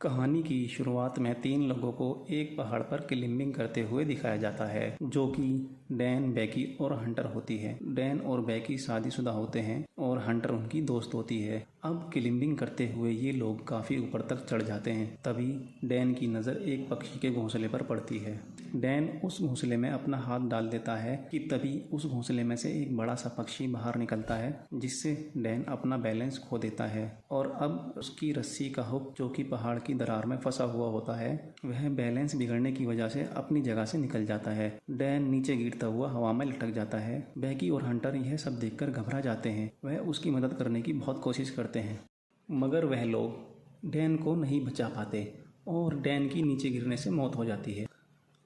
कहानी की शुरुआत में 3 लोगों को एक पहाड़ पर क्लाइंबिंग करते हुए दिखाया जाता है, जो कि डैन, बेकी और हंटर होती है। डैन और बेकी शादीशुदा होते हैं और हंटर उनकी दोस्त होती है। अब क्लाइंबिंग करते हुए ये लोग काफ़ी ऊपर तक चढ़ जाते हैं। तभी डैन की नज़र एक पक्षी के घोंसले पर पड़ती है। डैन उस घोंसले में अपना हाथ डाल देता है कि तभी उस घोंसले में से एक बड़ा सा पक्षी बाहर निकलता है, जिससे डैन अपना बैलेंस खो देता है और अब उसकी रस्सी का हुक, जो कि पहाड़ की दरार में फंसा हुआ होता है, वह बैलेंस बिगड़ने की वजह से अपनी जगह से निकल जाता है। डैन नीचे गिरता हुआ हवा में लटक जाता है। बेकी और हंटर यह सब देखकर घबरा जाते हैं। वह उसकी मदद करने की बहुत कोशिश करते हैं, मगर वह लोग डैन को नहीं बचा पाते और डैन की नीचे गिरने से मौत हो जाती है।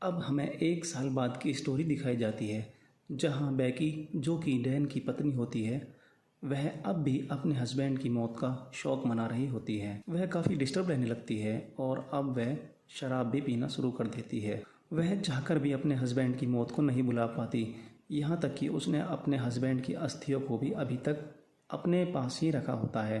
अब हमें 1 साल बाद की स्टोरी दिखाई जाती है, जहां बेकी, जो कि डैन की पत्नी होती है, वह अब भी अपने हस्बैंड की मौत का शौक मना रही होती है। वह काफ़ी डिस्टर्ब रहने लगती है और अब वह शराब भी पीना शुरू कर देती है। वह चाहकर भी अपने हस्बैंड की मौत को नहीं भुला पाती, यहाँ तक कि उसने अपने हस्बैंड की अस्थियों को भी अभी तक अपने पास ही रखा होता है।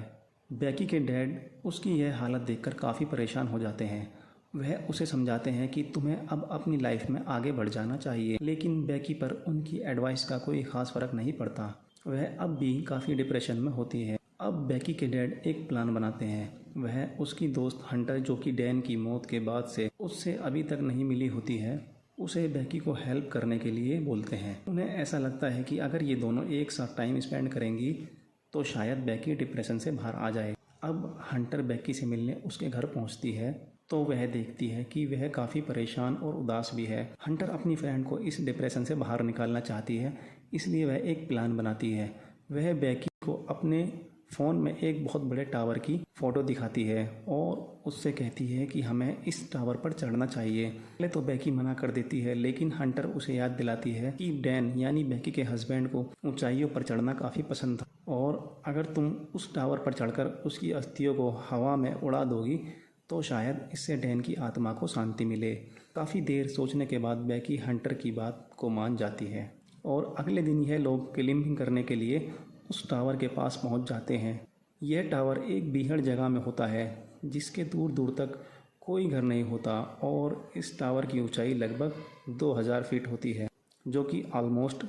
बेकी के डैड उसकी यह हालत देखकर काफ़ी परेशान हो जाते हैं। वह उसे समझाते हैं कि तुम्हें अब अपनी लाइफ में आगे बढ़ जाना चाहिए, लेकिन बेकी पर उनकी एडवाइस का कोई ख़ास फ़र्क नहीं पड़ता। वह अब भी काफ़ी डिप्रेशन में होती है। अब बेकी के डैड एक प्लान बनाते हैं। वह उसकी दोस्त हंटर, जो कि डैन की मौत के बाद से उससे अभी तक नहीं मिली होती है, उसे बेकी को हेल्प करने के लिए बोलते हैं। उन्हें ऐसा लगता है कि अगर ये दोनों एक साथ टाइम स्पेंड करेंगी तो शायद बेकी डिप्रेशन से बाहर आ जाए। अब हंटर बेकी से मिलने उसके घर पहुंचती है तो वह देखती है कि वह काफ़ी परेशान और उदास भी है। हंटर अपनी फ्रेंड को इस डिप्रेशन से बाहर निकालना चाहती है, इसलिए वह एक प्लान बनाती है। वह बेकी को अपने फ़ोन में एक बहुत बड़े टावर की फ़ोटो दिखाती है और उससे कहती है कि हमें इस टावर पर चढ़ना चाहिए। पहले तो बेकी मना कर देती है, लेकिन हंटर उसे याद दिलाती है कि डैन यानी बेकी के हस्बैंड को ऊंचाइयों पर चढ़ना काफ़ी पसंद था और अगर तुम उस टावर पर चढ़कर उसकी अस्थियों को हवा में उड़ा दोगी तो शायद इससे डैन की आत्मा को शांति मिले। काफ़ी देर सोचने के बाद बेकी हंटर की बात को मान जाती है और अगले दिन यह लोग क्लाइंबिंग करने के लिए उस टावर के पास पहुंच जाते हैं। यह टावर एक बीहड़ जगह में होता है, जिसके दूर दूर तक कोई घर नहीं होता और इस टावर की ऊंचाई लगभग 2000 फीट होती है, जो कि ऑलमोस्ट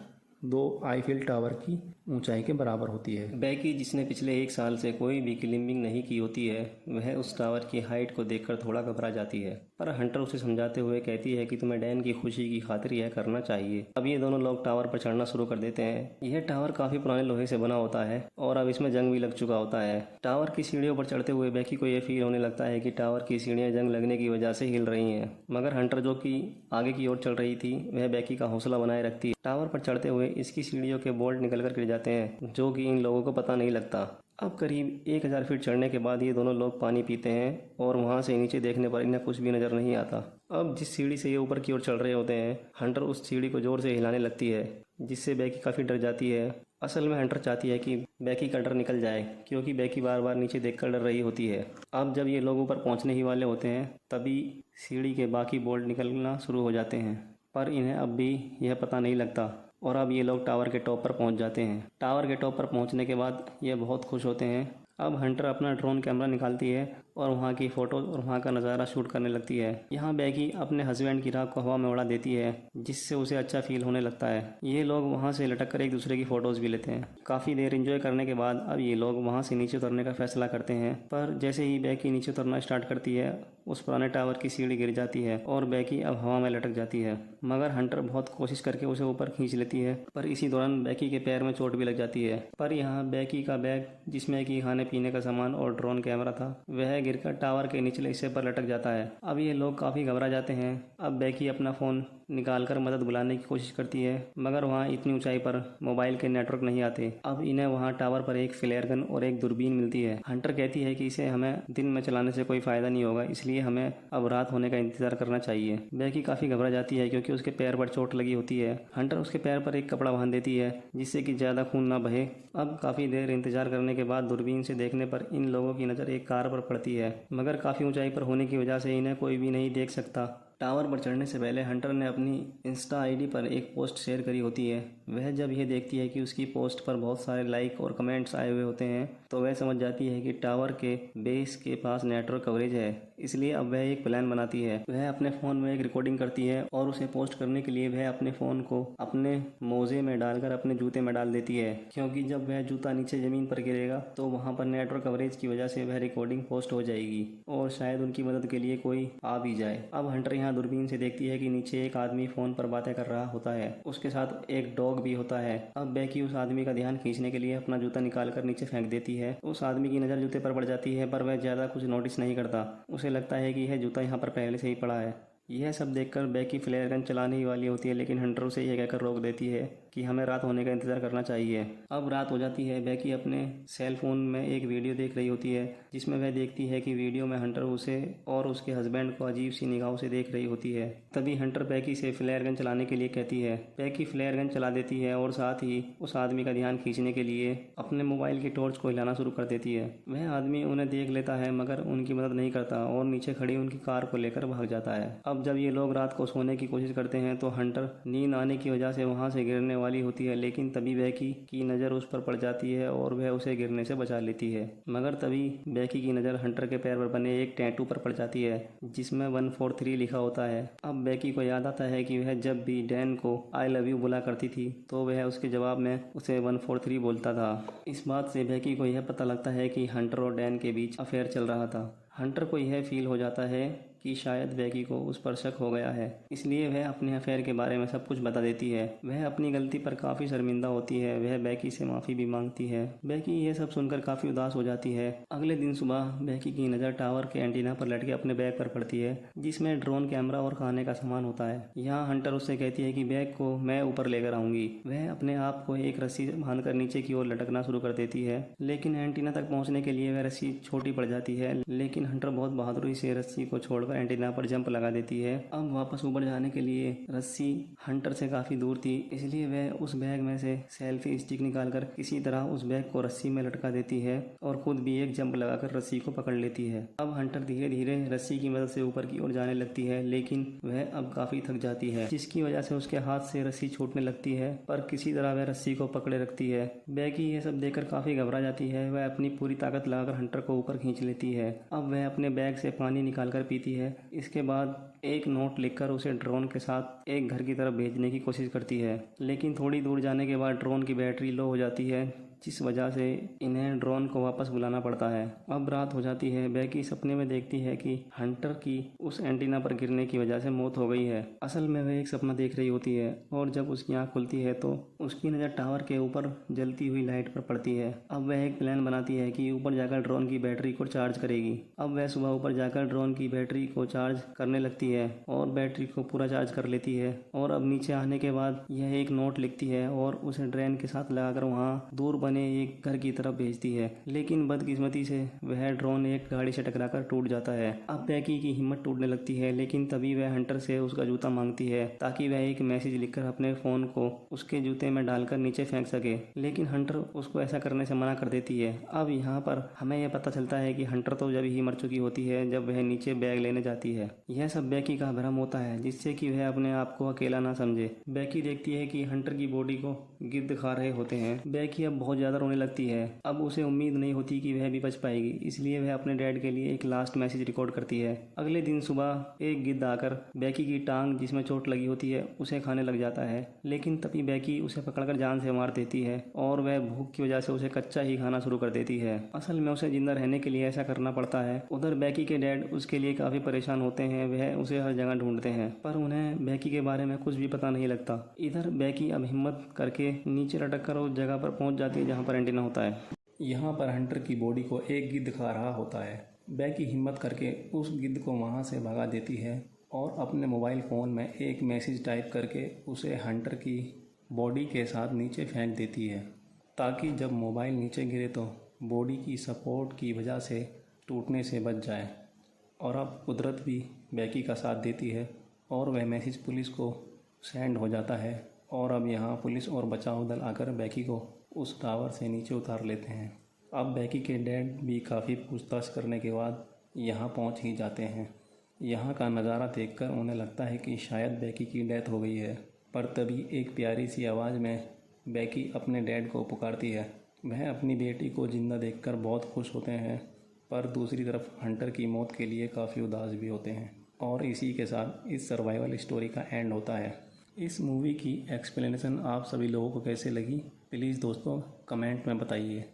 2 आईफिल टावर की ऊंचाई के बराबर होती है। बेकी, जिसने पिछले 1 साल से कोई भी क्लाइंबिंग नहीं की होती है, वह उस टावर की हाइट को देखकर थोड़ा घबरा जाती है, पर हंटर उसे समझाते हुए कहती है कि तुम्हें डैन की खुशी की खातिर यह करना चाहिए। अब ये दोनों लोग टावर पर चढ़ना शुरू कर देते हैं। यह टावर काफ़ी पुराने लोहे से बना होता है और अब इसमें जंग भी लग चुका होता है। टावर की सीढ़ियों पर चढ़ते हुए बेकी को यह फील होने लगता है कि टावर की सीढ़ियाँ जंग लगने की वजह से हिल रही हैं, मगर हंटर, जो कि आगे की ओर चल रही थी, वह बेकी का हौसला बनाए रखती है। टावर पर चढ़ते हुए इसकी सीढ़ियों के बोल्ट निकलकर गिर जाते हैं, जो कि इन लोगों को पता नहीं लगता। अब करीब 1000 फीट चढ़ने के बाद ये दोनों लोग पानी पीते हैं और वहाँ से नीचे देखने पर इन्हें कुछ भी नज़र नहीं आता। अब जिस सीढ़ी से ये ऊपर की ओर चढ़ रहे होते हैं, हंटर उस सीढ़ी को ज़ोर से हिलाने लगती है, जिससे बेकी काफ़ी डर जाती है। असल में हंटर चाहती है कि बेकी का डर निकल जाए, क्योंकि बेकी बार बार नीचे देखकर डर रही होती है। अब जब ये लोग ऊपर पहुँचने ही वाले होते हैं, तभी सीढ़ी के बाकी बोल्ट निकलना शुरू हो जाते हैं, पर इन्हें अब भी यह पता नहीं लगता और अब ये लोग टावर के टॉप पर पहुंच जाते हैं। टावर के टॉप पर पहुंचने के बाद ये बहुत खुश होते हैं। अब हंटर अपना ड्रोन कैमरा निकालती है और वहाँ की फ़ोटो और वहाँ का नज़ारा शूट करने लगती है। यहाँ बेकी अपने हस्बैंड की राख को हवा में उड़ा देती है, जिससे उसे अच्छा फील होने लगता है। ये लोग वहाँ से लटक कर एक दूसरे की फ़ोटोज़ भी लेते हैं। काफ़ी देर एंजॉय करने के बाद अब ये लोग वहाँ से नीचे उतरने का फैसला करते हैं, पर जैसे ही बेकी नीचे उतरना स्टार्ट करती है, उस पुराने टावर की सीढ़ी गिर जाती है और बेकी अब हवा में लटक जाती है, मगर हंटर बहुत कोशिश करके उसे ऊपर खींच लेती है, पर इसी दौरान बेकी के पैर में चोट भी लग जाती है। पर यहाँ बेकी का बैग, जिसमें कि खाने पीने का सामान और ड्रोन कैमरा था, वह गिरकर टावर के निचले हिस्से पर लटक जाता है। अब ये लोग काफ़ी घबरा जाते हैं। अब बेकी अपना फ़ोन निकालकर मदद बुलाने की कोशिश करती है, मगर वहाँ इतनी ऊंचाई पर मोबाइल के नेटवर्क नहीं आते। अब इन्हें वहाँ टावर पर एक फ्लेयर गन और एक दूरबीन मिलती है। हंटर कहती है कि इसे हमें दिन में चलाने से कोई फ़ायदा नहीं होगा, इसलिए हमें अब रात होने का इंतज़ार करना चाहिए। बेकी काफ़ी घबरा जाती है, क्योंकि उसके पैर पर चोट लगी होती है। हंटर उसके पैर पर एक कपड़ा बांध देती है, जिससे कि ज़्यादा खून ना बहे। अब काफ़ी देर इंतजार करने के बाद दूरबीन से देखने पर इन लोगों की नज़र एक कार पर पड़ती है, मगर काफ़ी ऊंचाई पर होने की वजह से इन्हें कोई भी नहीं देख सकता। टावर पर चढ़ने से पहले हंटर ने अपनी इंस्टा आईडी पर एक पोस्ट शेयर करी होती है। वह जब यह देखती है कि उसकी पोस्ट पर बहुत सारे लाइक और कमेंट्स आए हुए होते हैं तो वह समझ जाती है कि टावर के बेस के पास नेटवर्क कवरेज है। इसलिए अब वह एक प्लान बनाती है। वह अपने फ़ोन में एक रिकॉर्डिंग करती है और उसे पोस्ट करने के लिए वह अपने फ़ोन को अपने मोजे में डालकर अपने जूते में डाल देती है, क्योंकि जब वह जूता नीचे ज़मीन पर गिरेगा तो वहाँ पर नेटवर्क कवरेज की वजह से वह रिकॉर्डिंग पोस्ट हो जाएगी और शायद उनकी मदद के लिए कोई आ भी जाए। अब हंटर यहाँ दूरबीन से देखती है कि नीचे एक आदमी फ़ोन पर बातें कर रहा होता है, उसके साथ एक डॉग भी होता है। अब बेकी उस आदमी का ध्यान खींचने के लिए अपना जूता निकाल कर नीचे फेंक देती है। उस आदमी की नज़र जूते पर पड़ जाती है, पर वह ज़्यादा कुछ नोटिस नहीं करता। उसे लगता है कि यह जूता यहाँ पर पहले से ही पड़ा है। यह सब देखकर बेकी फ्लेयर गन चलाने ही वाली होती है, लेकिन हंटर उसे यह कहकर रोक देती है कि हमें रात होने का इंतज़ार करना चाहिए। अब रात हो जाती है। बेकी अपने सेल फोन में एक वीडियो देख रही होती है जिसमें वह देखती है कि वीडियो में हंटर उसे और उसके हस्बैंड को अजीब सी निगाहों से देख रही होती है। तभी हंटर बेकी से फ्लेयर गन चलाने के लिए कहती है। बेकी फ्लेयर गन चला देती है और साथ ही उस आदमी का ध्यान खींचने के लिए अपने मोबाइल की टॉर्च को हिलाना शुरू कर देती है। वह आदमी उन्हें देख लेता है मगर उनकी मदद नहीं करता और नीचे खड़ी उनकी कार को लेकर भाग जाता है। अब जब ये लोग रात को सोने की कोशिश करते हैं तो हंटर नींद आने की वजह से वहां से गिरने वाली होती है, लेकिन तभी बेकी की नज़र उस पर पड़ जाती है और वह उसे गिरने से बचा लेती है। मगर तभी बेकी की नज़र हंटर के पैर पर बने एक टैटू पर पड़ जाती है जिसमें 143 लिखा होता है। अब बेकी को याद आता है कि वह जब भी डैन को आई लव यू बोला करती थी तो वह उसके जवाब में उसे 143 बोलता था। इस बात से बेकी को यह पता लगता है कि हंटर और डैन के बीच अफेयर चल रहा था। हंटर को यह फील हो जाता है कि शायद बेकी को उस पर शक हो गया है, इसलिए वह अपने अफेयर के बारे में सब कुछ बता देती है। वह अपनी गलती पर काफ़ी शर्मिंदा होती है। वह बेकी से माफ़ी भी मांगती है। बेकी यह सब सुनकर काफ़ी उदास हो जाती है। अगले दिन सुबह बेकी की नज़र टावर के एंटीना पर लटके अपने बैग पर पड़ती है जिसमें ड्रोन कैमरा और खाने का सामान होता है। यहाँ हंटर उससे कहती है कि बैग को मैं ऊपर लेकर आऊँगी। वह अपने आप को एक रस्सी बांधकर नीचे की ओर लटकना शुरू कर देती है, लेकिन एंटीना तक पहुँचने के लिए वह रस्सी छोटी पड़ जाती है। लेकिन हंटर बहुत बहादुरी से रस्सी को छोड़कर एंटीना पर जंप लगा देती है। अब वापस ऊपर जाने के लिए रस्सी हंटर से काफ़ी दूर थी, इसलिए वह उस बैग में से सेल्फी स्टिक निकालकर किसी तरह उस बैग को रस्सी में लटका देती है और खुद भी एक जंप लगाकर रस्सी को पकड़ लेती है। अब हंटर धीरे धीरे रस्सी की मदद से ऊपर की ओर जाने लगती है, लेकिन वह अब काफ़ी थक जाती है जिसकी वजह से उसके हाथ से रस्सी छूटने लगती है, पर किसी तरह वह रस्सी को पकड़े रखती है। बेकी ये सब देखकर काफ़ी घबरा जाती है। वह अपनी पूरी ताकत लगाकर हंटर को ऊपर खींच लेती है। अब वह अपने बैग से पानी निकालकर पीती है। इसके बाद एक नोट लिखकर उसे ड्रोन के साथ एक घर की तरफ भेजने की कोशिश करती है, लेकिन थोड़ी दूर जाने के बाद ड्रोन की बैटरी लो हो जाती है जिस वजह से इन्हें ड्रोन को वापस बुलाना पड़ता है। अब रात हो जाती है। बेकी सपने में देखती है कि हंटर की उस एंटीना पर गिरने की वजह से मौत हो गई है। असल में वह एक सपना देख रही होती है और जब उसकी आंख खुलती है तो उसकी नज़र टावर के ऊपर जलती हुई लाइट पर पड़ती है। अब वह एक प्लान बनाती है कि ऊपर जाकर ड्रोन की बैटरी को चार्ज करेगी। अब वह सुबह ऊपर जाकर ड्रोन की बैटरी को चार्ज करने लगती है और बैटरी को पूरा चार्ज कर लेती है और अब नीचे आने के बाद यह एक नोट लिखती है और उसे ड्रेन के साथ लगाकर वहाँ दूर बने एक घर की तरफ भेजती है। लेकिन बदकिस्मती से वह ड्रोन एक गाड़ी से टकराकर टूट जाता है। अब बेकी की हिम्मत टूटने लगती है, लेकिन तभी वह हंटर से उसका जूता मांगती है ताकि वह एक मैसेज लिखकर अपने फ़ोन को उसके जूते में डालकर नीचे फेंक सके, लेकिन हंटर उसको ऐसा करने से मना कर देती है। अब यहाँ पर हमें यह पता चलता है कि हंटर तो जब ही मर चुकी होती है जब वह नीचे बैग लेने जाती है। यह सब बेकी का भ्रम होता है जिससे कि वह अपने आप को अकेला ना समझे। बेकी देखती है कि हंटर की बॉडी को गिद्ध खा रहे होते हैं। बेकी अब बहुत ज़्यादा रोने लगती है। अब उसे उम्मीद नहीं होती कि वह भी बच पाएगी, इसलिए वह अपने डैड के लिए एक लास्ट मैसेज रिकॉर्ड करती है। अगले दिन सुबह एक गिद्ध आकर बेकी की टांग जिसमें चोट लगी होती है उसे खाने लग जाता है, लेकिन तभी बेकी उसे पकड़कर जान से मार देती है और वह भूख की वजह से उसे कच्चा ही खाना शुरू कर देती है। असल में उसे जिंदा रहने के लिए ऐसा करना पड़ता है। उधर बेकी के डैड उसके लिए काफ़ी परेशान होते हैं। वह उसे हर जगह ढूंढते हैं पर उन्हें बेकी के बारे में कुछ भी पता नहीं लगता। इधर बेकी अब हिम्मत करके नीचे लटक कर उस जगह पर पहुंच जाती है जहां पर एंटीना होता है। यहाँ पर हंटर की बॉडी को एक गिद्ध खा रहा होता है। बेकी हिम्मत करके उस गिद्ध को वहाँ से भगा देती है और अपने मोबाइल फ़ोन में एक मैसेज टाइप करके उसे हंटर की बॉडी के साथ नीचे फेंक देती है ताकि जब मोबाइल नीचे गिरे तो बॉडी की सपोर्ट की वजह से टूटने से बच जाए। और अब कुदरत भी बेकी का साथ देती है और वह मैसेज पुलिस को सेंड हो जाता है और अब यहाँ पुलिस और बचाव दल आकर बेकी को उस टावर से नीचे उतार लेते हैं। अब बेकी के डैड भी काफ़ी पूछताछ करने के बाद यहाँ पहुँच ही जाते हैं। यहाँ का नज़ारा देखकर उन्हें लगता है कि शायद बैकी की डेथ हो गई है, पर तभी एक प्यारी सी आवाज़ में बैकी अपने डैड को पुकारती है। वह अपनी बेटी को जिंदा देखकर बहुत खुश होते हैं, पर दूसरी तरफ हंटर की मौत के लिए काफ़ी उदास भी होते हैं। और इसी के साथ इस सर्वाइवल स्टोरी का एंड होता है। इस मूवी की एक्सप्लेनेशन आप सभी लोगों को कैसे लगी, प्लीज़ दोस्तों कमेंट में बताइए।